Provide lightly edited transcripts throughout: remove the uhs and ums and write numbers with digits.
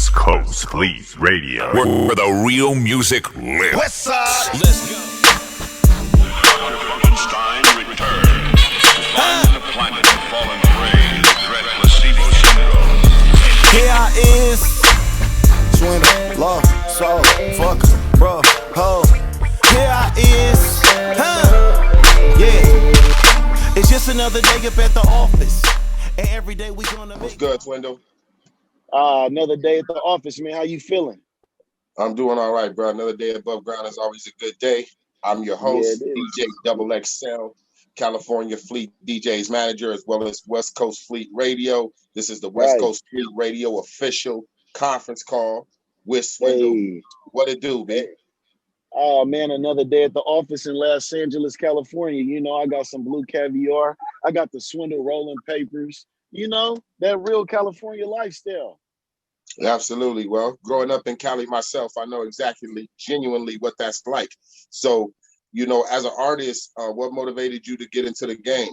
West Coast Fleet Radio, where the real music lives. West Side. Let's go. Dr. Funkenstein returns to find the planet of fallen prey to the dread placebo syndrome. Here I is. Swindle, law, soul, fucker, bro, ho. Here I is. Yeah. It's just another day up at the office. And every day we gonna What's good, Swindle? Another day at the office, man. How you feeling? I'm doing all right, bro. Another day above ground is always a good day. I'm your host, DJ Double XL, California Fleet DJs manager, as well as West Coast Fleet Radio. This is the West Coast Fleet Radio official conference call with Swindle. Hey. What it do, man? Oh, man, another day at the office in Los Angeles, California. You know, I got some blue caviar. I got the Swindle rolling papers. You know, that real California lifestyle. Absolutely. Well, growing up in Cali myself, I know exactly, genuinely what that's like. So, you know, as an artist, what motivated you to get into the game?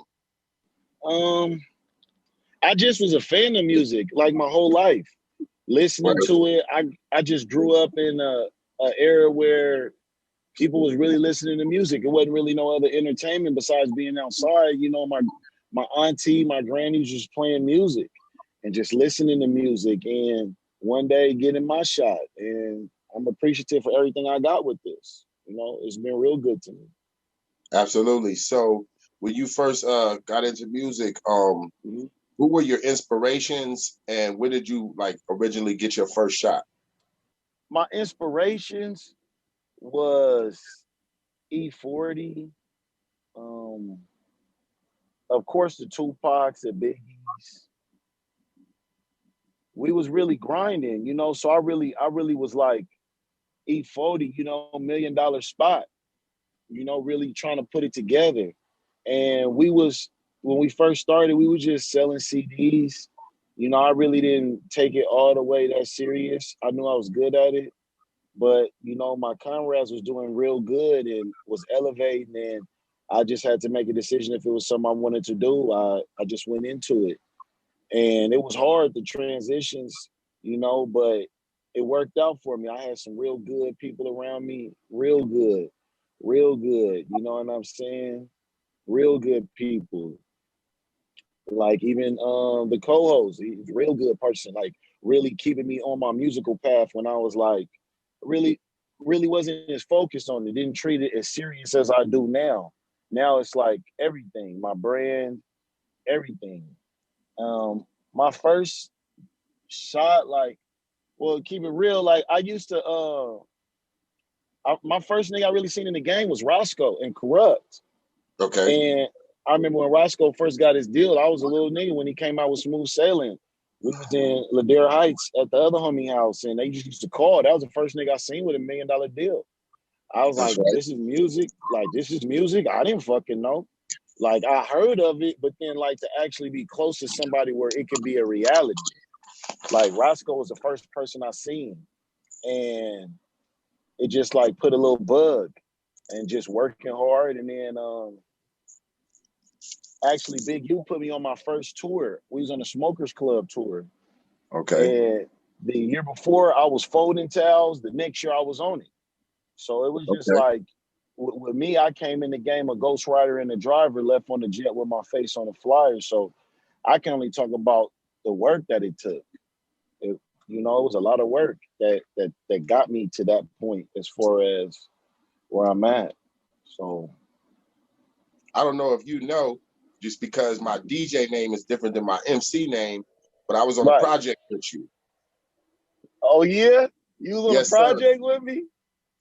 I just was a fan of music, like my whole life. Listening to it, I just grew up in a era where people was really listening to music. It wasn't really no other entertainment besides being outside. You know, my auntie, my granny was just playing music and just listening to music. And one day getting my shot. And I'm appreciative for everything I got with this. You know, it's been real good to me. Absolutely. So when you first got into music, who were your inspirations and where did you originally get your first shot? My inspirations was E40, of course the Tupacs, the Biggies. We was really grinding, you know, so I really was like E40, you know, $1 Million Spot, you know, really trying to put it together. And when we first started, we were just selling CDs. You know, I really didn't take it all the way that serious. I knew I was good at it. But, you know, my comrades was doing real good and was elevating. And I just had to make a decision if it was something I wanted to do. I just went into it. And it was hard, the transitions, you know, but it worked out for me. I had some real good people around me, real good, you know what I'm saying? Real good people. Like even the co-host, he's a real good person, like really keeping me on my musical path when I was like, really wasn't as focused on it, didn't treat it as serious as I do now. Now it's like everything, my brand, everything. My first shot, keep it real. Like I used to, my first nigga I really seen in the game was Roscoe and Corrupt. Okay. And I remember when Roscoe first got his deal, I was a little nigga when he came out with Smooth Sailing. We was in Ladera Heights at the other homie house, and they just used to call. That was the first nigga I seen with $1 million deal. I was like, this is music. Like, this is music. I didn't fucking know. Like, I heard of it, but then, like, to actually be close to somebody where it could be a reality. Like, Roscoe was the first person I seen. And it just, like, put a little bug and just working hard. And then, actually, Big U put me on my first tour. We was on the Smokers Club tour. Okay. And the year before, I was folding towels. The next year, I was on it. So it was just like, with me, I came in the game a ghostwriter and a driver, left on the jet with my face on the flyer. So I can only talk about the work that it took. It was a lot of work that got me to that point as far as where I'm at. So I don't know if you know, just because my DJ name is different than my MC name, but I was on a project with you. Oh, yeah? You was on a project with me?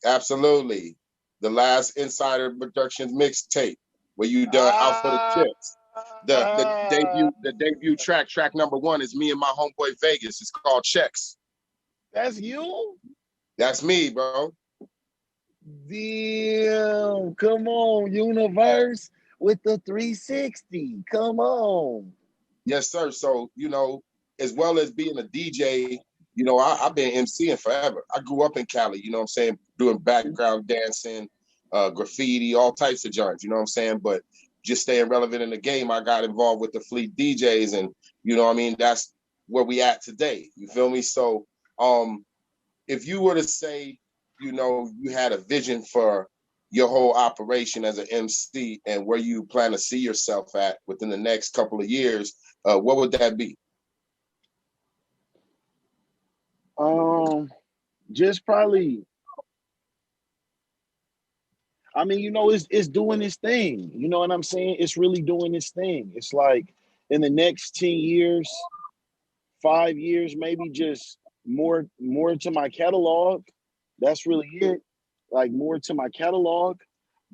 Absolutely. The last Insider Productions mixtape where you done Out for the Chips. The debut track number 1 is me and my homeboy Vegas. It's called Checks. That's you? That's me, bro. Damn, come on, Universe with the 360. Come on. Yes, sir. So, you know, as well as being a DJ, you know, I've been MCing forever. I grew up in Cali, you know what I'm saying, doing background dancing, graffiti, all types of joints, you know what I'm saying? But just staying relevant in the game, I got involved with the Fleet DJs, and, you know what I mean, that's where we at today. You feel me? So If you were to say, you know, you had a vision for your whole operation as an MC and where you plan to see yourself at within the next couple of years, what would that be? Just probably, I mean, you know, it's doing its thing. You know what I'm saying? It's really doing its thing. It's like in the next 10 years, 5 years, maybe just more to my catalog. That's really it. Like more to my catalog.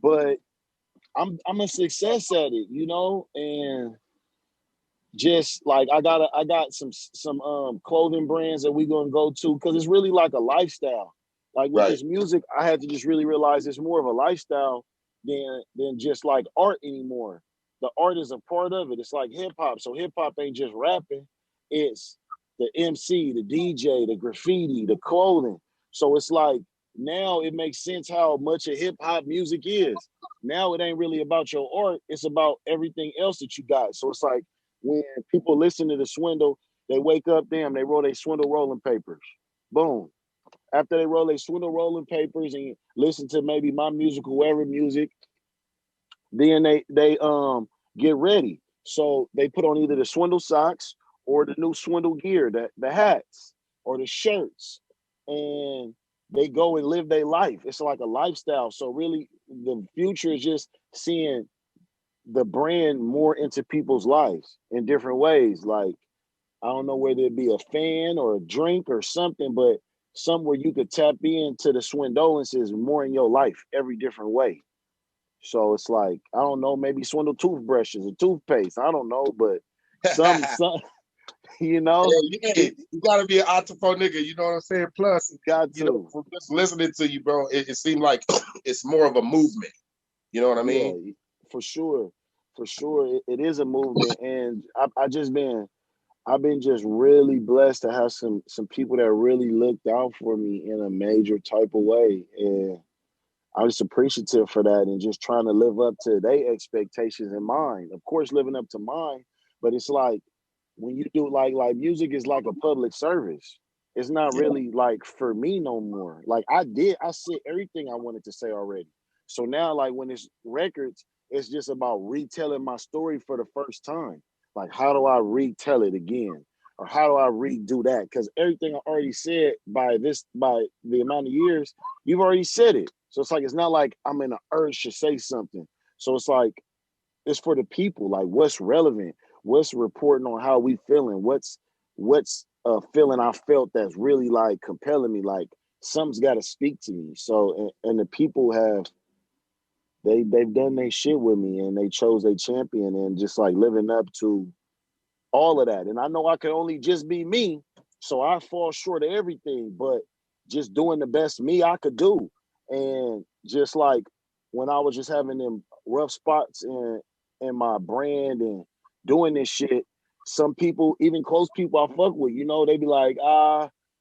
But I'm a success at it, you know, and just like I got some clothing brands that we gonna go to because it's really like a lifestyle. Like with Right. this music, I had to just really realize it's more of a lifestyle than just like art anymore. The art is a part of it. It's like hip hop. So hip hop ain't just rapping, it's the MC, the DJ, the graffiti, the clothing. So it's like now it makes sense how much of hip hop music is. Now it ain't really about your art, it's about everything else that you got. So it's like when people listen to the Swindle, they wake up, damn, they roll their Swindle rolling papers. Boom. After they roll their Swindle rolling papers and listen to maybe my music, whoever music, then they get ready. So they put on either the Swindle socks or the new Swindle gear, the hats or the shirts, and they go and live their life. It's like a lifestyle. So really, the future is just seeing the brand more into people's lives in different ways. Like, I don't know whether it be a fan or a drink or something, but somewhere you could tap into the Swindolences more in your life every different way. So it's like, I don't know, maybe Swindle toothbrushes or toothpaste. I don't know, but some you know, Hey, you gotta be an entrepreneur nigga, you know what I'm saying? Plus, got you know, to. from just listening to you, bro, it seemed like it's more of a movement. You know what I mean? Yeah, for sure. For sure. It is a movement. And I've been just really blessed to have some people that really looked out for me in a major type of way. And I'm just appreciative for that and just trying to live up to their expectations and mine. Of course, living up to mine, but it's like when you do like music is like a public service. It's not Yeah. really like for me no more. Like I said everything I wanted to say already. So now like when it's records, it's just about retelling my story for the first time. Like how do I retell it again? Or how do I redo that? Because everything I already said by the amount of years, you've already said it. So it's like it's not like I'm in an urge to say something. So it's like it's for the people. Like what's relevant, what's reporting on how we feeling, what's a feeling I felt that's really like compelling me. Like something's got to speak to me. So and the people have they've done their shit with me and they chose a champion and just like living up to all of that. And I know I can only just be me, so I fall short of everything, but just doing the best me I could do. And just like when I was just having them rough spots in my brand and doing this shit, some people, even close people I fuck with, you know, they be like,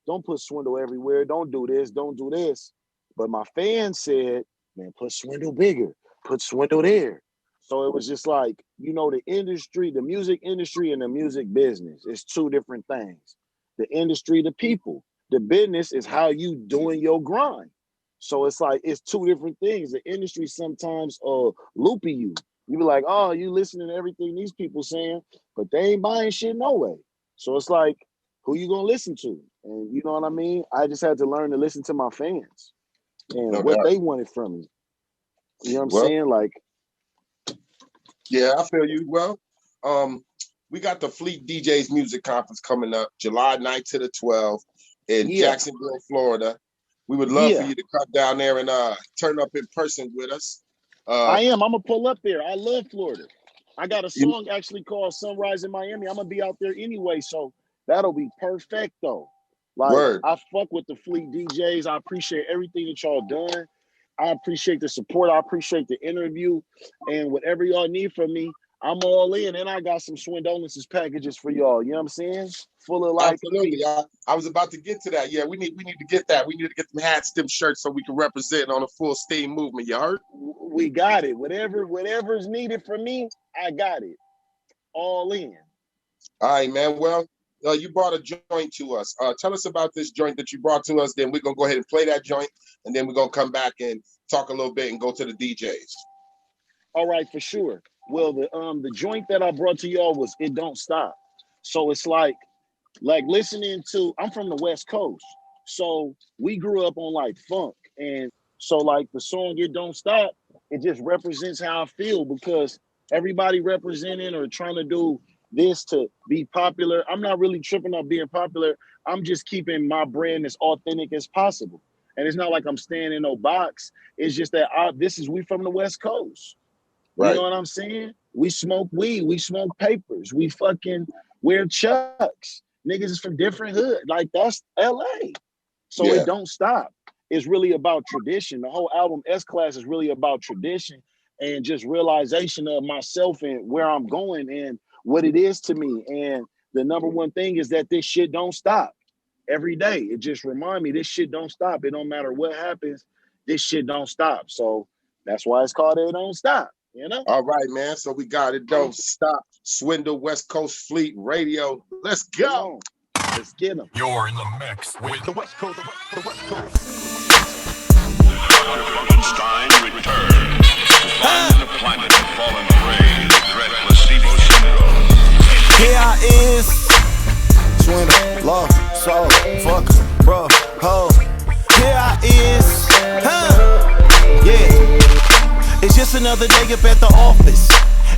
don't put Swindle everywhere. Don't do this. Don't do this. But my fans said, man, put Swindle bigger. Put Swindle there. So it was just like, you know, the industry, the music industry and the music business is two different things. The industry, the people. The business is how you doing your grind. So it's like, it's two different things. The industry sometimes loopy you. You be like, oh, you listening to everything these people saying, but they ain't buying shit no way. So it's like, who you gonna listen to? And you know what I mean? I just had to learn to listen to my fans and No what doubt. they wanted from me. You know what I'm Well, saying? Like, yeah, I feel you. Well, we got the Fleet DJs Music Conference coming up July 9th to the 12th in Yeah. Jacksonville, Florida. We would love for Yeah. you to come down there and turn up in person with us. I am. I'm gonna pull up there. I love Florida. I got a song actually called Sunrise in Miami. I'm gonna be out there anyway, so that'll be perfect though. Like Word. I fuck with the Fleet DJs. I appreciate everything that y'all done. I appreciate the support. I appreciate the interview and whatever y'all need from me. I'm all in, and I got some Swindolences packages for y'all. You know what I'm saying? Full of like, Absolutely. I was about to get to that. Yeah, we need to get that. We need to get them hats, them shirts, so we can represent on a full steam movement. You heard? we got it. Whatever's needed from me, I got it. All in. All right, man. Well, you brought a joint to us. Tell us about this joint that you brought to us. Then we're gonna go ahead and play that joint, and then we're gonna come back and talk a little bit and go to the DJs. All right, for sure. Well, the joint that I brought to y'all was "It Don't Stop." So it's like listening to. I'm from the West Coast, so we grew up on like funk, and so like the song "It Don't Stop," it just represents how I feel because everybody representing or trying to do this to be popular. I'm not really tripping on being popular. I'm just keeping my brand as authentic as possible. And it's not like I'm staying in no box. It's just that we from the West Coast. You Right. know what I'm saying? We smoke weed, we smoke papers, we fucking wear chucks. Niggas is from different hood. Like that's LA. So Yeah. It Don't Stop. It's really about tradition. The whole album S-Class is really about tradition and just realization of myself and where I'm going and what it is to me. And the number one thing is that this shit don't stop every day. It just remind me this shit don't stop. It don't matter what happens. This shit don't stop. So that's why it's called It Don't Stop. You know? All right, man. So we got It Don't Stop. Swindle West Coast Fleet Radio. Let's go. Let's get them. You're in the mix with the West Coast. Einstein returned to find the planet had fallen prey to dread placebo syndrome. Here I is. Swindle, love, soul, fuck, bro, ho. Here I is. Yeah. It's just another day up at the office.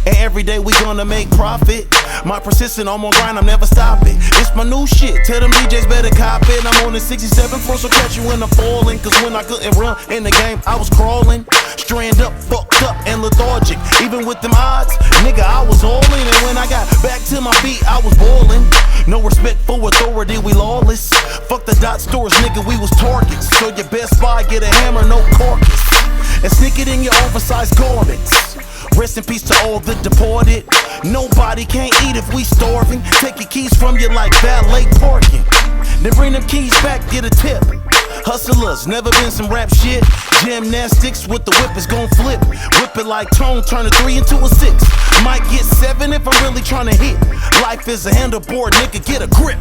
And every day we gonna make profit. My persistent, I'm on grind, I'm never stopping. It's my new shit, tell them DJs better cop it. I'm on the 67th floor, so catch you when I'm falling. Cause when I couldn't run in the game, I was crawling. Strand up, fucked up, and lethargic. Even with them odds, nigga, I was all in. And when I got back to my feet, I was balling. No respect for authority, we lawless. Fuck the dot stores, nigga, we was targets. So your best buy, get a hammer, no carcass. And stick it in your oversized garments. Rest in peace to all the deported. Nobody can't eat if we starving. Take your keys from you like valet parking. Then bring them keys back, get a tip. Hustlers, never been some rap shit. Gymnastics with the whip is gon' flip. Whip it like Tone, turn a 3 into a 6. Might get 7 if I'm really tryna hit. Life is a handleboard, nigga, get a grip.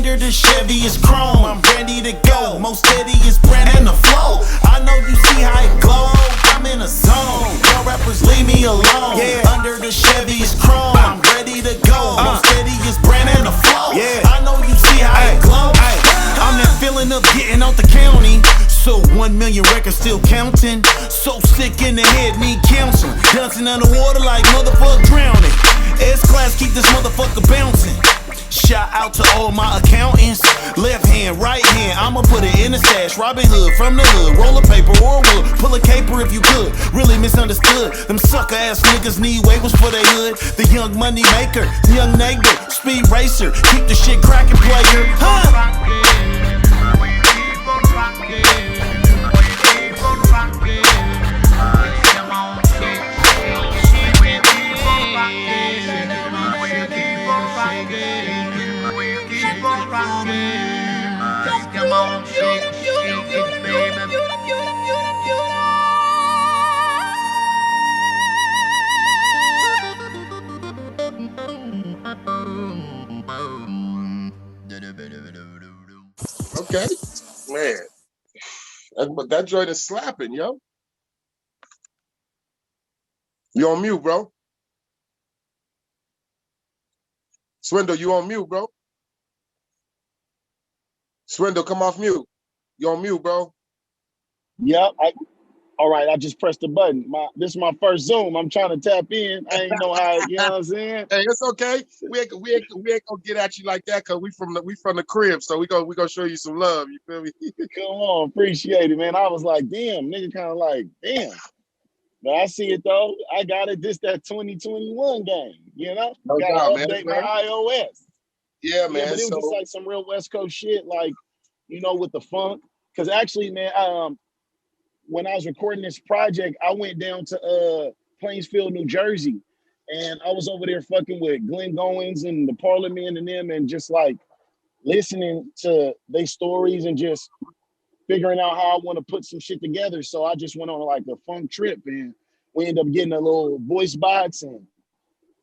The Chevy is chrome, I'm ready to go. Most steady is brand and the flow. I know you see how it glow. I'm in a zone. Y'all rappers leave me alone. Yeah. Under the Chevy is chrome, I'm ready to go. Most steady is brand and the flow. Yeah. I know you see how it glow. I'm that feeling of getting out the county. So 1 million records still counting. So sick in the head, need counseling. Dancing underwater like motherfucker drowning. S-Class keep this motherfucker bouncing. Shout out to all my accountants. Left hand, right hand, I'ma put it in the stash. Robin Hood from the hood, roll a paper or wood. Pull a caper if you could, really misunderstood. Them sucker ass niggas need waivers for their hood. The young money maker, young neighbor, speed racer. Keep the shit cracking, player. Okay, man. That joint is slapping, yo. You on mute, bro? Swindle, you on mute, bro? Swindle, come off mute. You on mute, bro? Yep. All right, I just pressed the button. This is my first Zoom. I'm trying to tap in. I ain't know how. You know what I'm saying? Hey, it's okay. We ain't gonna get at you like that because we from the crib. So we gonna show you some love. You feel me? Come on, appreciate it, man. I was like, damn, nigga, kind of like, damn. But I see it though. I got it. This that 2021 game. You know, No gotta doubt, man. update my iOS. Yeah, man. Yeah, but it was just like some real West Coast shit, like, you know, with the funk. Because actually, man, when I was recording this project, I went down to Plainsfield, New Jersey, and I was over there fucking with Glenn Goins and the Parliament and them, and just like listening to their stories and just figuring out how I want to put some shit together. So I just went on like a funk trip, and we ended up getting a little voice box and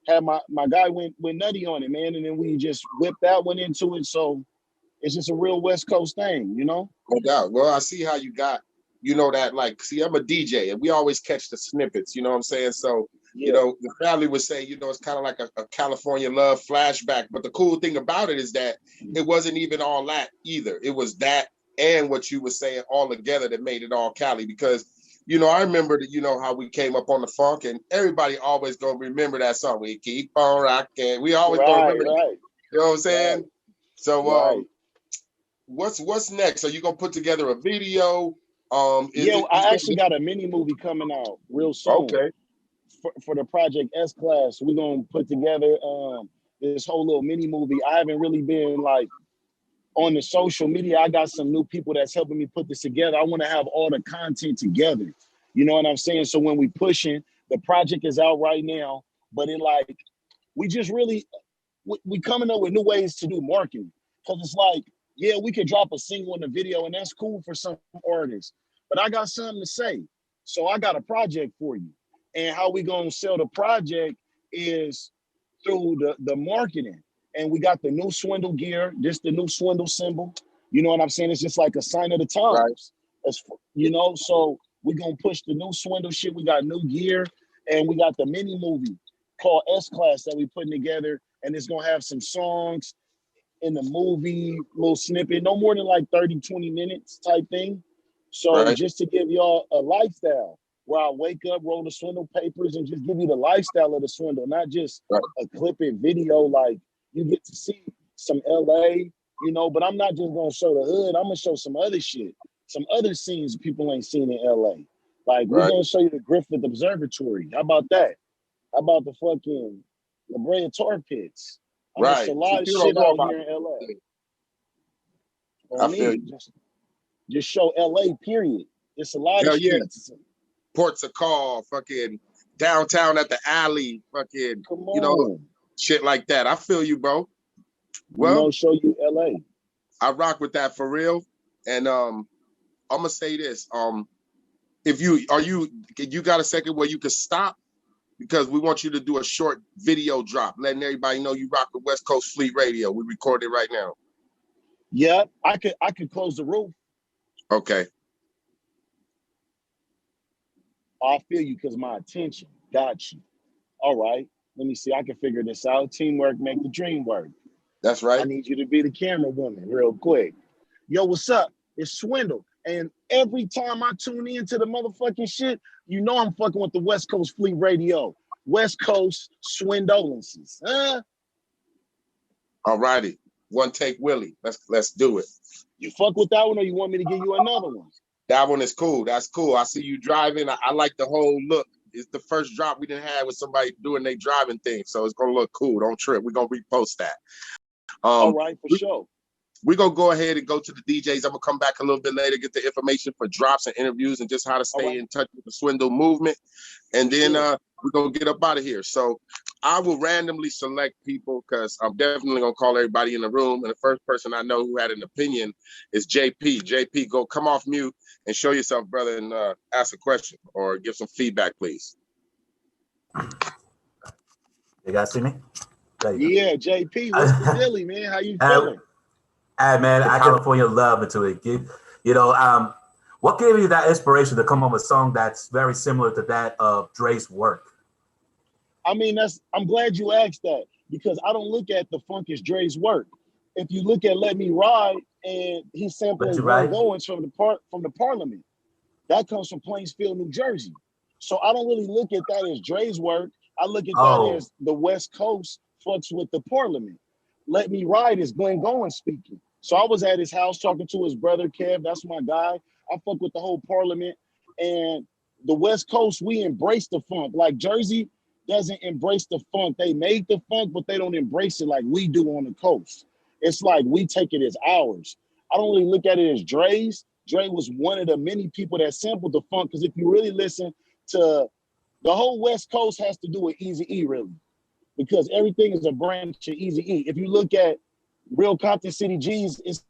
had my guy went nutty on it, man. And then we just whipped that one into it. So it's just a real West Coast thing, you know? No doubt. Well, I see how you got, that, like, see, I'm a DJ and we always catch the snippets, you know what I'm saying? So, Yeah. The family would say, it's kind of like a California love flashback. But the cool thing about it is that it wasn't even all that either. It was that and what you were saying all together that made it all Cali. Because, I remember that, how we came up on the funk, and everybody always gonna remember that song. We keep on rocking. We always gonna remember that. You know what I'm saying? Right. So what's next? Are you gonna put together a video? I actually got a mini movie coming out real soon. Okay. For the Project S class, we're gonna put together this whole little mini movie. I haven't really been like on the social media. I got some new people that's helping me put this together. I want to have all the content together. You know what I'm saying? So when we pushing, the project is out right now, but we just really we coming up with new ways to do marketing. Because it's like, yeah, we could drop a single in the video, and that's cool for some artists. But I got something to say. So I got a project for you. And how we gonna sell the project is through the marketing. And we got the new Swendal gear, just the new Swendal symbol. You know what I'm saying? It's just like a sign of the times. Right. So we're gonna push the new Swendal shit. We got new gear, and we got the mini movie called S-Class that we putting together, and it's gonna have some songs in the movie, little snippet, no more than like 30, 20 minutes type thing. So just to give y'all a lifestyle where I wake up, roll the Swendal papers, and just give you the lifestyle of the Swendal, not just a clip-in video. Like, you get to see some LA, but I'm not just gonna show the hood. I'm gonna show some other shit, some other scenes people ain't seen in LA. Like, we're gonna show you the Griffith Observatory. How about that? How about the fucking La Brea Tar Pits? There's a lot of shit out here in LA. I feel you. Just show LA, period. It's a lot of shit. Ports of Call, fucking downtown at the alley, fucking, shit like that. I feel you, bro. Well, show you LA. I rock with that for real. And I'm gonna say this. If you got a second where you can stop, because we want you to do a short video drop, letting everybody know you rock with West Coast Fleet Radio. We record it right now. Yeah, I could close the roof. Okay. I feel you, because my attention. Got you. All right. Let me see. I can figure this out. Teamwork make the dream work. That's right. I need you to be the camera woman real quick. Yo, what's up? It's Swendal. And every time I tune into the motherfucking shit, I'm fucking with the West Coast Fleet Radio. West Coast Swendolenses. Huh? All righty. One take Willie. Let's do it. You fuck with that one, or you want me to give you another one? That one is cool. That's cool. I see you driving. I like the whole look. It's the first drop we didn't have with somebody doing their driving thing. So it's going to look cool. Don't trip. We're going to repost that. All right, for sure. We're going to go ahead and go to the DJs. I'm going to come back a little bit later, get the information for drops and interviews and just how to stay in touch with the Swendal movement. And then we're going to get up out of here. So I will randomly select people, because I'm definitely going to call everybody in the room. And the first person I know who had an opinion is JP. JP, go come off mute and show yourself, brother, and ask a question or give some feedback, please. You guys see me? Yeah, JP, what's the dealie, man? How you feeling? Hey, man, I California love into it. What gave you that inspiration to come up with a song that's very similar to that of Dre's work? I mean, I'm glad you asked that, because I don't look at the funk as Dre's work. If you look at Let Me Ride, and he's sampling Goins from the Parliament, that comes from Plainsfield, New Jersey. So I don't really look at that as Dre's work. I look at that as the West Coast fucks with the Parliament. Let Me Ride is Glenn Goins speaking. So I was at his house talking to his brother, Kev. That's my guy. I fuck with the whole Parliament. And the West Coast, we embrace the funk. Like, Jersey doesn't embrace the funk. They made the funk, but they don't embrace it like we do on the coast. It's like we take it as ours. I don't really look at it as Dre's. Dre was one of the many people that sampled the funk. Because if you really listen to the whole West Coast has to do with Eazy-E, really, because everything is a branch of Eazy-E. If you look at Real Compton City G's, it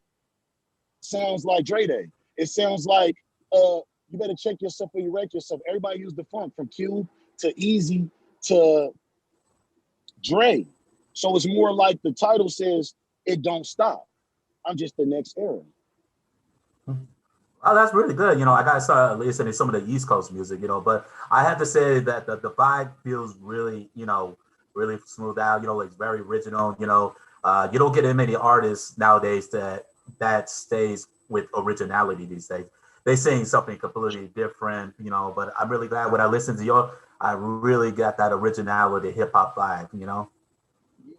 sounds like Dre Day. It sounds like you better check yourself or you wreck yourself. Everybody used the funk from Cube to Eazy to Dre. So it's more like the title says, it don't stop. I'm just the next era. Oh, that's really good. I got to start listening to some of the East Coast music, but I have to say that the vibe feels really, really smooth out, it's very original, you don't get many artists nowadays that stays with originality these days. They sing something completely different, but I'm really glad when I listen to y'all, I really got that originality hip hop vibe.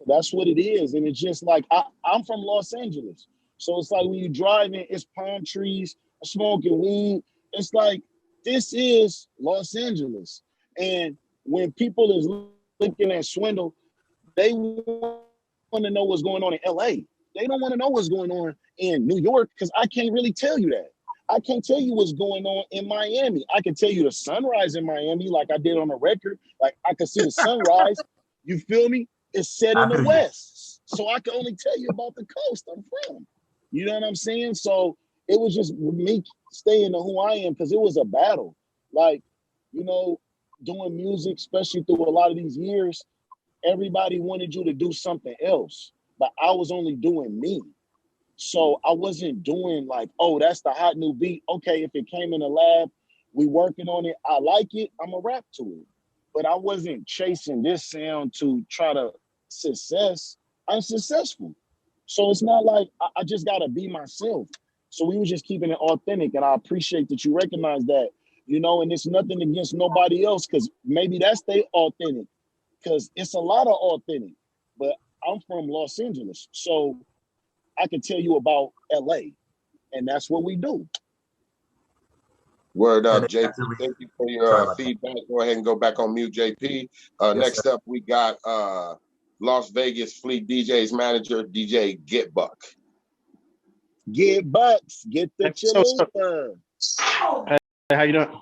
That's what it is. And it's just like, I'm from Los Angeles. So it's like when you're driving, it's palm trees, smoking weed. It's like, this is Los Angeles. And when people is looking at Swindle, they want to know what's going on in LA. They don't want to know what's going on in New York because I can't really tell you that. I can't tell you what's going on in Miami. I can tell you the sunrise in Miami like I did on the record. Like I can see the sunrise. You feel me? It's set in the West. So I can only tell you about the coast I'm from. You know what I'm saying? So it was just me staying to who I am because it was a battle. Like, doing music, especially through a lot of these years, everybody wanted you to do something else, but I was only doing me. So I wasn't doing like, oh, that's the hot new beat. Okay, if it came in the lab, we working on it. I like it. I'm a rap to it. But I wasn't chasing this sound to try to success. I'm successful. So it's not like I just got to be myself. So we were just keeping it authentic. And I appreciate that you recognize that, and it's nothing against nobody else because maybe that's they authentic because it's a lot of authentic. But I'm from Los Angeles. So I can tell you about LA. And that's what we do. Word up, JP. Thank you for your feedback. Go ahead and go back on mute, JP. Next up, we got Las Vegas Fleet DJ's manager, DJ Get Buck. Get Bucks. Get the chalupa. Hey, how you doing?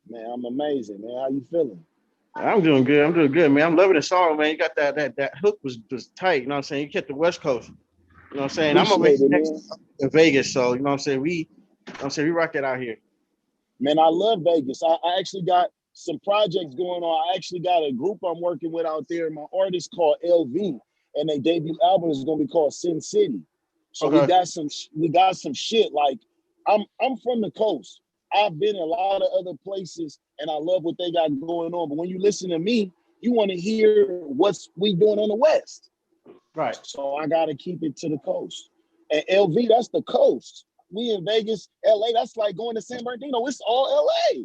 Man, I'm amazing, man. How you feeling? I'm doing good, man. I'm loving the song, man. You got that hook was tight, you know what I'm saying? You kept the West Coast. You know what I'm saying? I'm over here next in Vegas, so you know what I'm saying? We rock that out here. Man, I love Vegas. I actually got some projects going on. I actually got a group I'm working with out there. My artist called LV, and their debut album is gonna be called Sin City. So we got some shit. Like I'm from the coast. I've been in a lot of other places, and I love what they got going on. But when you listen to me, you want to hear what's we doing on the West. Right. So I got to keep it to the coast. And LV, that's the coast. We in Vegas, LA, that's like going to San Bernardino. It's all LA.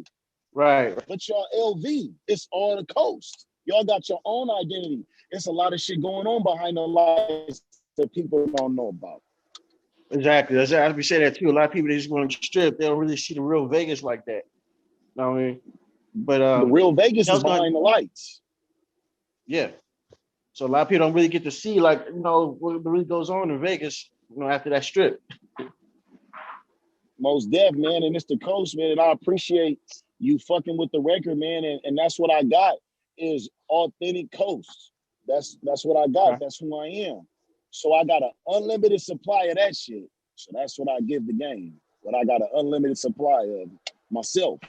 Right. But y'all LV, it's all the coast. Y'all got your own identity. It's a lot of shit going on behind the lights that people don't know about. Exactly. As we say that too. A lot of people, they just want to strip. They don't really see the real Vegas like that. You know what I mean? But the real Vegas is behind the lights. Yeah. So a lot of people don't really get to see what really goes on in Vegas, after that strip. Most def, man, and it's the coast, man. And I appreciate you fucking with the record, man. And that's what I got is authentic coast. That's what I got. Right. That's who I am. So I got an unlimited supply of that shit. So that's what I give the game. But I got an unlimited supply of myself.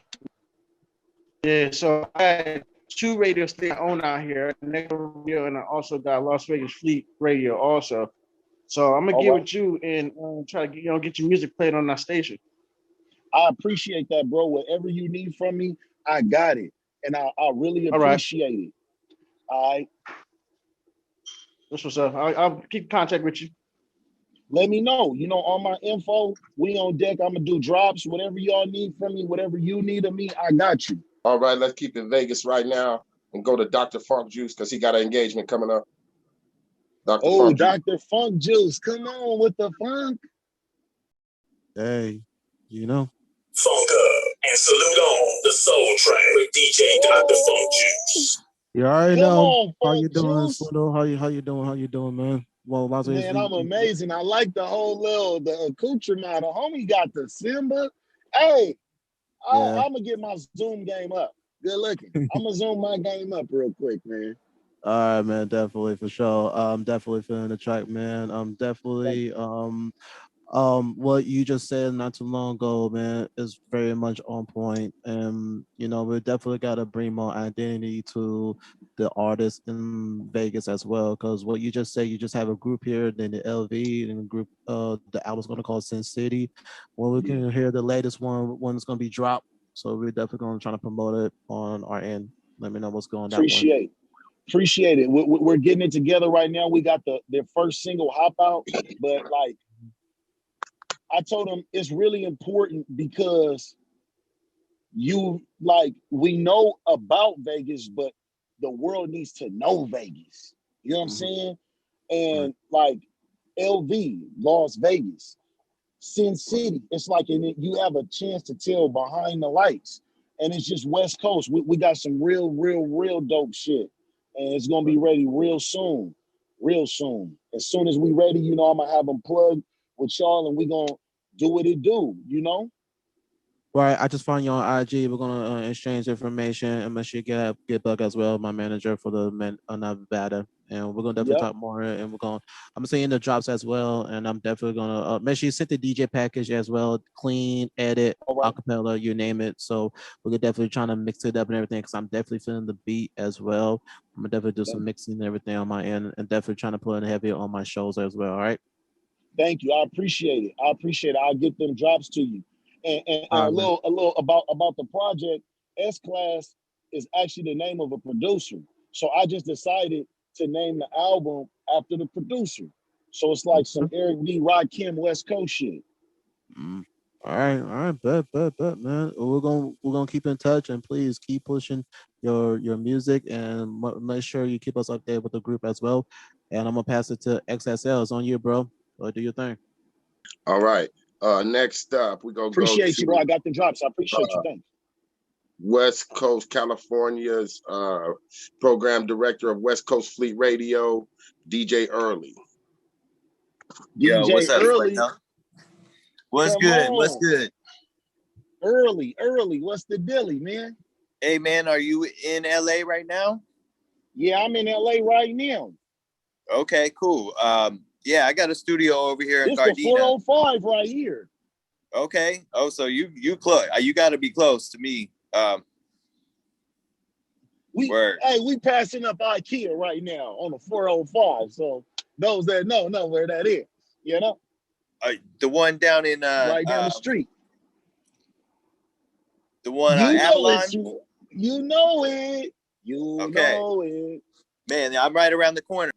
Yeah, so I had 2 radio stations I own out here, and I also got Las Vegas Fleet Radio also. So I'm gonna get with you and try to get your music played on our station. I appreciate that, bro. Whatever you need from me, I got it, and I really appreciate it. All right. That's what's up. I'll keep in contact with you. Let me know. All my info, we on deck. I'm gonna do drops, whatever y'all need from me, whatever you need of me, I got you. All right, let's keep it Vegas right now and go to Dr. Funk Juice because he got an engagement coming up. Dr. Funk Juice, come on with the funk. Hey, Funk up and salute on the Soul Train with DJ Dr. Funk Juice. You already know. On, how you doing, Juice. Swindle? How you doing, man? Man, I'm amazing. I like the whole the accoutrement. The homie got the Simba. Hey, I'm gonna get my Zoom game up. Good looking. I'm gonna zoom my game up real quick, man. All right, man, definitely for sure. I'm definitely feeling the track, man. I'm definitely what you just said not too long ago, man, is very much on point. And you know, we definitely gotta bring more identity to the artists in Vegas as well. Cause what you just said, you just have a group here, then the LV, and the group the album's gonna call Sin City. Well, we can hear the latest one that's gonna be dropped. So we're definitely gonna try to promote it on our end. Let me know what's going on that one. Appreciate it. We're getting it together right now. We got their first single, Hop Out, but like I told them it's really important because we know about Vegas, but the world needs to know Vegas. You know what I'm saying? And like LV, Las Vegas, Sin City, it's like you have a chance to tell behind the lights. And it's just West Coast. We got some real dope shit. And it's gonna be ready real soon. As soon as we ready, you know, I'm gonna have them plugged with y'all and we gonna do what it do, you know? Right, I just found you on IG. We're gonna exchange information and make sure you get Buck as well, my manager for the Nevada, and we're gonna definitely talk more. And I'm gonna send in the drops as well, and I'm definitely gonna make sure you send the DJ package as well, clean, edit, acapella, you name it. So we're definitely trying to mix it up and everything because I'm definitely feeling the beat as well. I'm gonna definitely do some mixing and everything on my end, and definitely trying to put in heavy on my shows as well. All right. Thank you. I appreciate it. I'll get them drops to you. And a little about the project. S-Class is actually the name of a producer. So I just decided to name the album after the producer. So it's like some Eric B. Rakim West Coast shit. All right, bet, man. We're gonna keep in touch, and please keep pushing your music, and make sure you keep us updated with the group as well. And I'm gonna pass it to XSL. It's on you, bro. Go do your thing. All right. Next up, we're gonna appreciate you, bro. I got the drops. I appreciate you. Thanks. West Coast California's program director of West Coast Fleet Radio, DJ Early. Yo, DJ what's up, Early? What's good? What's good? Early. What's the dilly, man? Hey, man, are you in LA right now? Yeah, I'm in LA right now. Okay, cool. Yeah, I got a studio over here in Gardena. This the 405 right here. Okay. Oh, so you close. You got to be close to me. We passing up IKEA right now on the 405. So those that know where that is. You know. The one down in right down the street. The one on Avalon. You know it. Know it. Man, I'm right around the corner.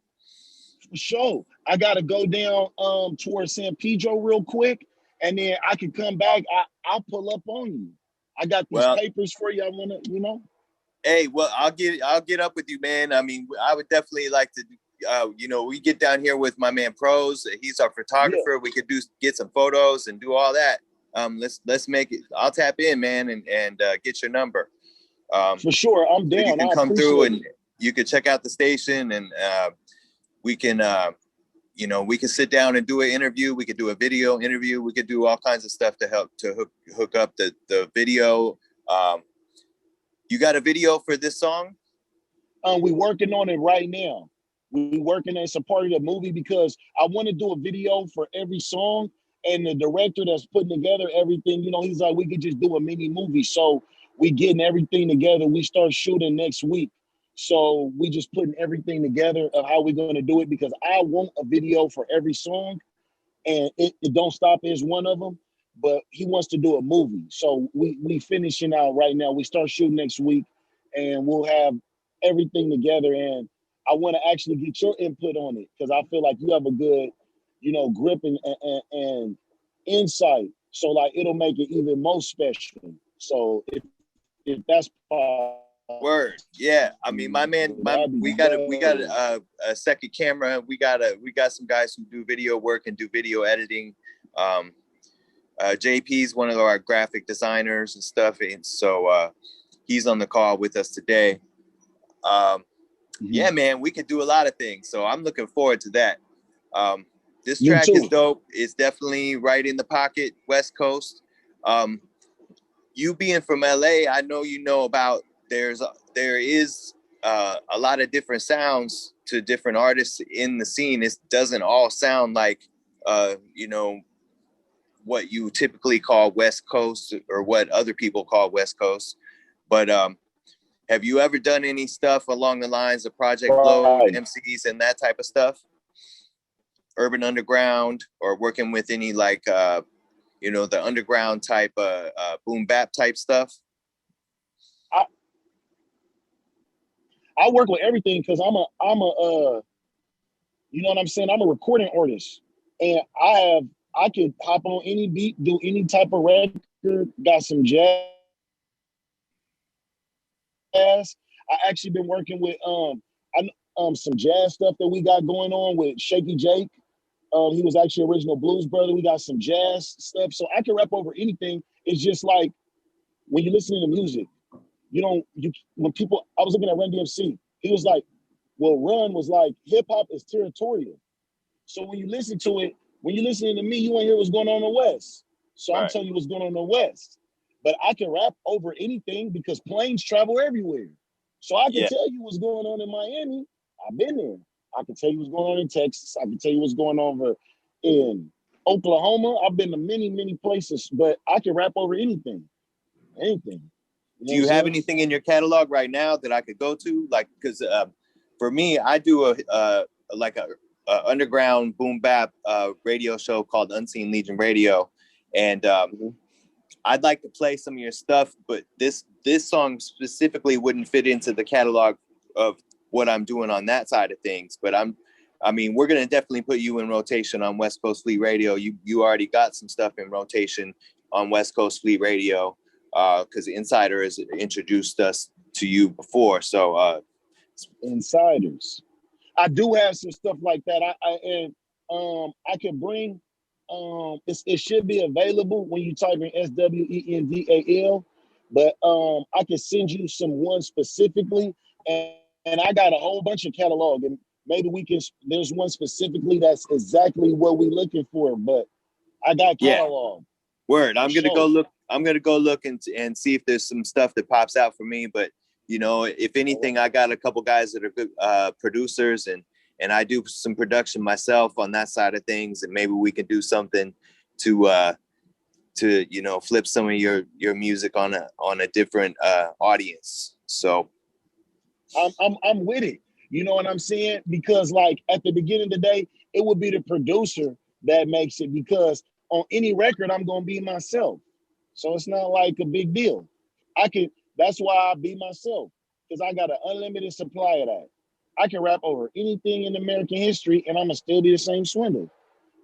For sure. I gotta go down towards San Pedro real quick, and then I can come back. I'll pull up on you. I got these papers for you. I wanna, you know. Hey, well, I'll get up with you, man. I mean, I would definitely like to. You know, we get down here with my man Pros. He's our photographer. We could get some photos and do all that. Let's make it. I'll tap in, man, and get your number. For sure, I'm down. You can come through and you can check out the station, and we can, you know, we can sit down and do an interview. We could do a video interview. We could do all kinds of stuff to help to hook up the video. You got a video for this song? We're working on it right now. We're working as a part of the movie because I want to do a video for every song. And the director that's putting together everything, you know, he's like, we could just do a mini movie. So we getting everything together. We start shooting next week. So we just putting everything together of how we're going to do it because I want a video for every song. And it Don't Stop is one of them. But he wants to do a movie. So we finishing out right now. We start shooting next week and we'll have everything together. And I want to actually get your input on it because I feel like you have a good, you know, grip and insight. So like it'll make it even more special. So if that's possible. Word, yeah. I mean, my man, we got a second camera. We got some guys who do video work and do video editing. JP's one of our graphic designers and stuff, and so he's on the call with us today. Yeah, man, we could do a lot of things. So I'm looking forward to that. This Me track is too. dope. It's definitely right in the pocket, West Coast. You being from LA, I know you know about there is a lot of different sounds to different artists in the scene. It doesn't all sound like you know, what you typically call West Coast or what other people call West Coast. But have you ever done any stuff along the lines of Project Load, Right. MCs, and that type of stuff? Urban Underground, or working with any like you know, the underground type boom bap type stuff? I work with everything because I'm a you know what I'm saying? I'm a recording artist, and I could hop on any beat, do any type of record. Got some jazz. I actually been working with some jazz stuff that we got going on with Shaky Jake. He was actually original blues brother. We got some jazz stuff, so I can rap over anything. It's just like when you're listening to music, when people. I was looking at Run DMC. He was like, well, Run was like, hip hop is territorial. So when you listen to it, when you're listening to me, you want to hear what's going on in the West. So I'm telling you what's going on in the West. But I can rap over anything because planes travel everywhere. So I can tell you what's going on in Miami. I've been there. I can tell you what's going on in Texas. I can tell you what's going on over in Oklahoma. I've been to many, many places, but I can rap over anything. Anything. Do you have anything in your catalog right now that I could go to? Like, because for me, I do a underground boom bap radio show called Unseen Legion Radio, and I'd like to play some of your stuff, but this song specifically wouldn't fit into the catalog of what I'm doing on that side of things. But I mean, we're gonna definitely put you in rotation on West Coast Fleet Radio. You already got some stuff in rotation on West Coast Fleet Radio because Insider has introduced us to you before. So Insiders. I do have some stuff like that. I can bring. It should be available when you type in SWENDAL, but I can send you some ones specifically, and I got a whole bunch of catalog, and maybe there's one specifically that's exactly what we're looking for, but I got catalog. Word. I'm gonna go look and see if there's some stuff that pops out for me. But you know, if anything, I got a couple guys that are good producers, and I do some production myself on that side of things, and maybe we can do something to you know, flip some of your music on a different audience. So I'm with it. You know what I'm saying? Because like at the beginning of the day, it would be the producer that makes it, because on any record, I'm gonna be myself. So it's not like a big deal. That's why I be myself, because I got an unlimited supply of that. I can rap over anything in American history and I'm gonna still be the same Swindle.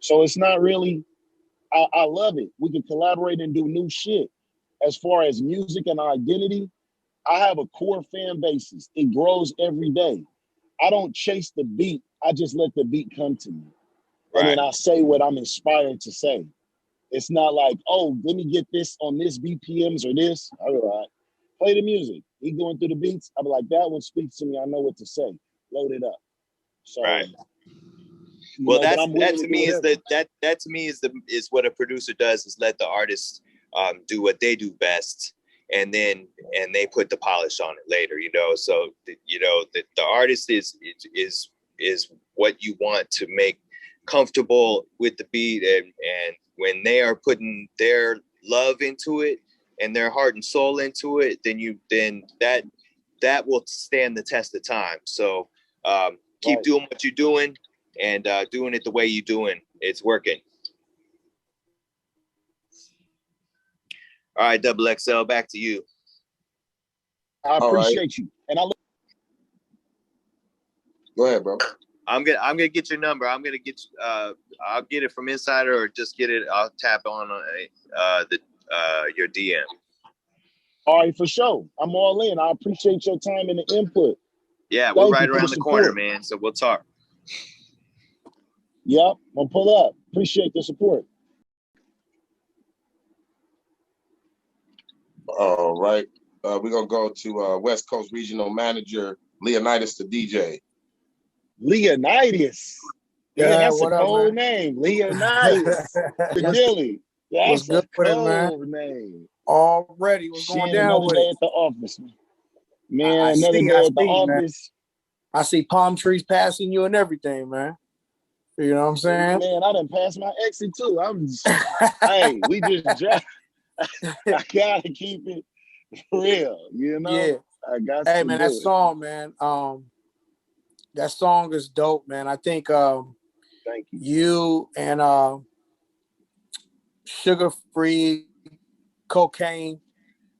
So it's not really, I love it. We can collaborate and do new shit. As far as music and identity, I have a core fan basis. It grows every day. I don't chase the beat. I just let the beat come to me. And then I say what I'm inspired to say. It's not like, oh, let me get this on this BPMs or this. I'll be like, play the music. He going through the beats. I'll be like, that one speaks to me. I know what to say. Load it up. So well, that to me is what a producer does, is let the artists do what they do best, and they put the polish on it later, you know. So you know, the artist is what you want to make comfortable with the beat, and when they are putting their love into it and their heart and soul into it, then that will stand the test of time. So keep doing what you're doing, and doing it the way you're doing. It's working. All right, Double XL, back to you. I appreciate you. And go ahead, bro. I'm gonna get your number. I'm gonna get I'll get it from Insider, or just get it. I'll tap on your DM. All right, for sure. I'm all in. I appreciate your time and the input. Yeah, we're right around the corner, man. So we'll talk. Yep, I'll pull up. Appreciate the support. All right. We're going to go to West Coast Regional Manager, Leonidas the DJ. Leonidas. Yeah, that's a what up, cold man? name. Leonidas. The what's, Dilly. what's That's a good with it, man? cold name. Already, what's going Shit, down another with day it? at the office. I Man, another see, day at the man. office. I see palm trees passing you and everything, man. You know what I'm saying? Man, I done passed my exit too. Hey, we just dropped. I gotta keep it real, you know? Yeah. I got Hey, to man, do that it. song, man. That song is dope, man. I think Thank you. you and Sugar Free, Cocaine,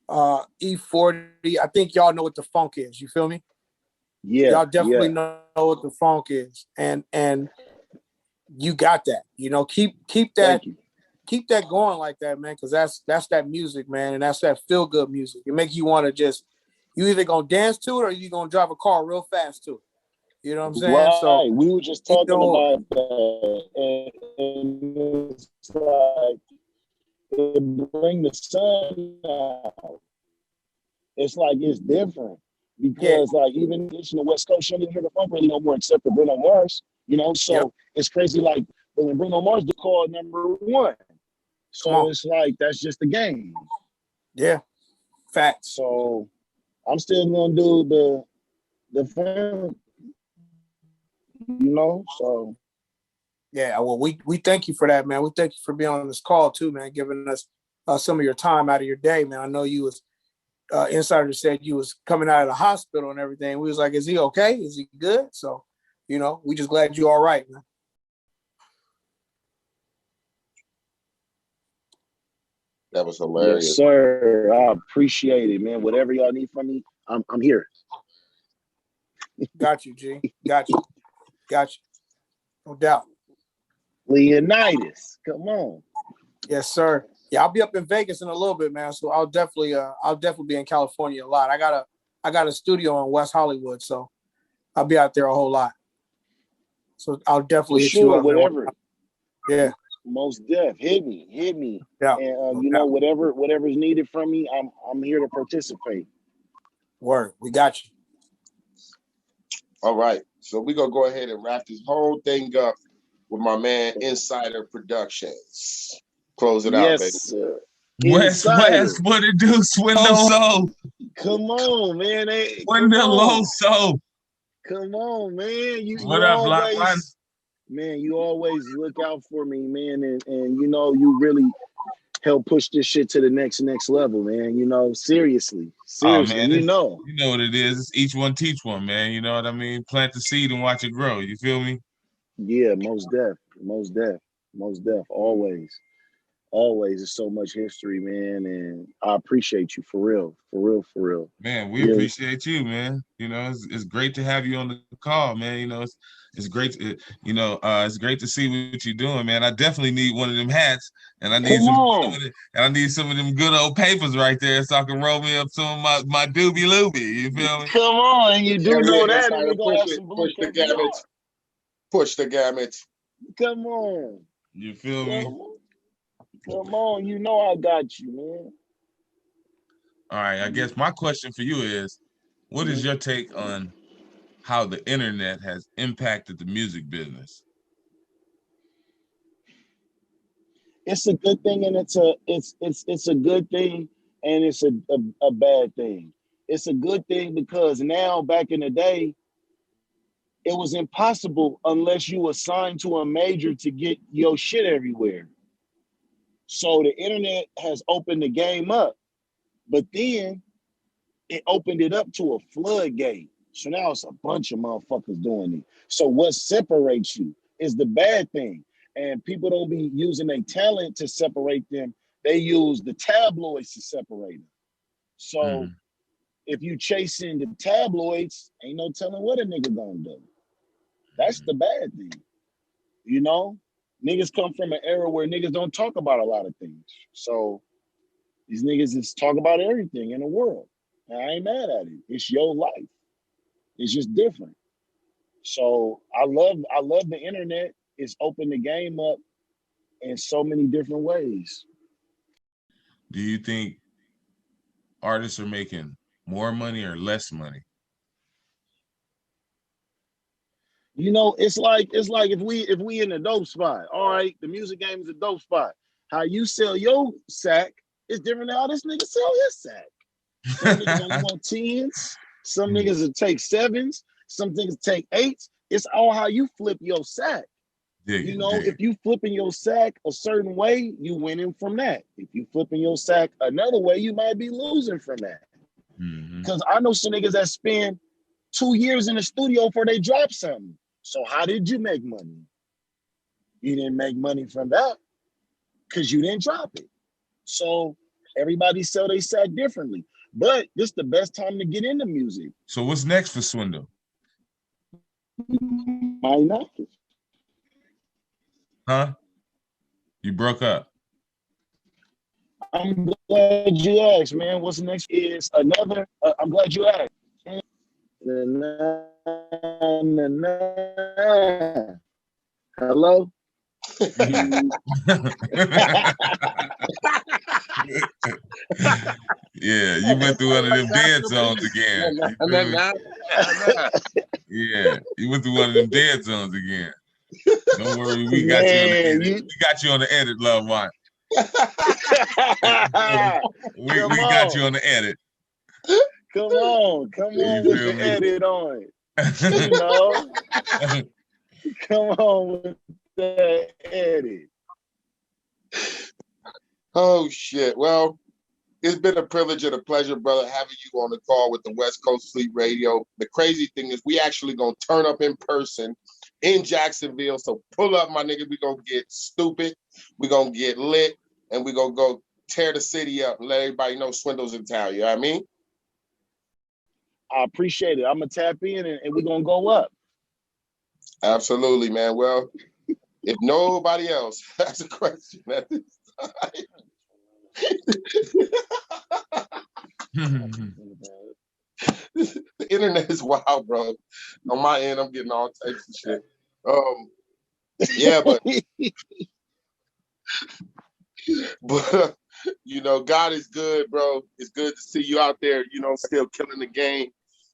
E40. I think y'all know what the funk is. You feel me? Yeah. Y'all definitely know what the funk is. And you got that. You know, keep that going like that, man, because that's that music, man, and that's that feel good music. It makes you want to just, you either gonna dance to it or you gonna drive a car real fast to it. You know what I'm saying? Right. So We were just talking about that, and it's like it bring the sun out. It's like it's different because like even in the West Coast, you don't even hear the funk really no more except for Bruno Mars. You know, so it's crazy. Like when Bruno Mars is called #1, so it's like that's just the game. Yeah, facts. So I'm still gonna do the funk. You know, so yeah. Well, we thank you for that, man. We thank you for being on this call too, man. Giving us some of your time out of your day, man. I know you was Insider said you was coming out of the hospital and everything. We was like, is he okay? Is he good? So, you know, we just glad you all right, man. That was hilarious. Yes, sir. I appreciate it, man. Whatever y'all need from me, I'm here. Got you, G. Got you. No doubt. Leonidas, come on. Yes, sir. Yeah, I'll be up in Vegas in a little bit, man. So I'll definitely be in California a lot. I got a studio in West Hollywood, so I'll be out there a whole lot. So I'll definitely hit you up, whatever. Man. Yeah. Most def. Hit me. Yeah. And you know, whatever's needed from me, I'm here to participate. Word. We got you. All right. So we're gonna go ahead and wrap this whole thing up with my man Insider Productions. Close it out, baby. Sir. West, what it do, Swindal? Come on, man. Hey, Swindaloso. Come on, man. What up, Black One? Man, you always look out for me, man, and you know, you really help push this shit to the next level, man. You know, seriously, Oh, man, you know what it is. It's each one teach one, man. You know what I mean? Plant the seed and watch it grow. You feel me? Yeah, most def. Always. There's so much history, man, and I appreciate you for real. Man, we appreciate you, man. You know, it's great to have you on the call, man. You know, it's great. It's great to see what you're doing, man. I definitely need one of them hats, and I need some of them good old papers right there, so I can roll me up some of my doobie loobie. You feel me? Come on, you do know that, and we're gonna have some push the gamut. Push the gamut. Come on. You feel me? Come on, you know I got you, man. All right, I guess my question for you is, what is your take on how the internet has impacted the music business? It's a good thing, and it's a good thing, and it's a bad thing. It's a good thing because now, back in the day, it was impossible unless you were signed to a major to get your shit everywhere. So the internet has opened the game up, but then it opened it up to a floodgate. So now it's a bunch of motherfuckers doing it. So what separates you is the bad thing. And people don't be using their talent to separate them. They use the tabloids to separate them. So if you chasing the tabloids, ain't no telling what a nigga gonna do. That's the bad thing. You know? Niggas come from an era where niggas don't talk about a lot of things. So these niggas just talk about everything in the world. And I ain't mad at it. It's your life. It's just different. So I love the internet. It's opened the game up in so many different ways. Do you think artists are making more money or less money? You know, it's like if we in a dope spot. All right, the music game is a dope spot. How you sell your sack is different than how this nigga sell his sack. Some niggas only want 10s. Some niggas will take 7s. Some niggas take 8s. It's all how you flip your sack. If you flipping your sack a certain way, you winning from that. If you flipping your sack another way, you might be losing from that. Because I know some niggas that spend 2 years in the studio before they drop something. So how did you make money? You didn't make money from that because you didn't drop it. So everybody sell their sack differently. But this is the best time to get into music. So what's next for Swindle? Might not. Huh? You broke up. I'm glad you asked, man. What's next is another. I'm glad you asked. Hello? Yeah, you went through one of them dead zones again. Yeah, you went through one of them dead zones again. Don't worry, we got you on the edit. We got you on the edit, love one. we got you on the edit. Come on with the edit on. You know? Come on with the edit. Oh shit. Well, it's been a privilege and a pleasure, brother, having you on the call with the West Coast Fleet Radio. The crazy thing is we actually gonna turn up in person in Jacksonville. So pull up, my nigga. We gonna get stupid. We gonna get lit, and we gonna go tear the city up and let everybody know Swindle's in town. You know what I mean? I appreciate it. I'm gonna tap in and we're gonna go up. Absolutely, man. Well, if nobody else has a question at this time. The internet is wild, bro. On my end, I'm getting all types of shit. Yeah, but you know, God is good, bro. It's good to see you out there, you know, still killing the game.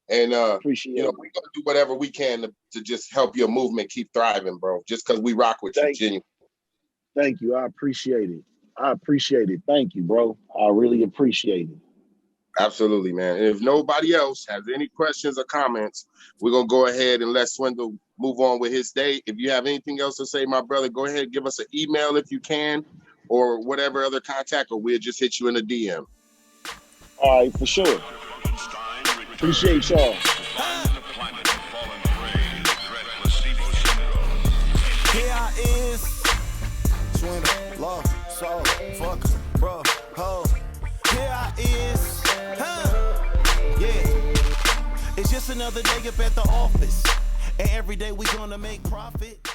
And appreciate you know, we're gonna do whatever we can to just help your movement keep thriving, bro. Just because we rock with you, genuine. Thank you. I appreciate it. Thank you, bro. I really appreciate it. Absolutely, man. And if nobody else has any questions or comments, we're gonna go ahead and let Swindle move on with his day. If you have anything else to say, my brother, go ahead and give us an email if you can, or whatever other contact, or we'll just hit you in the DM. All right, for sure. Appreciate y'all. Here I is, Swindle, love, soul, fuck, bro, ho. Here I is, yeah. It's just another day up at the office, and every day we gonna make profit.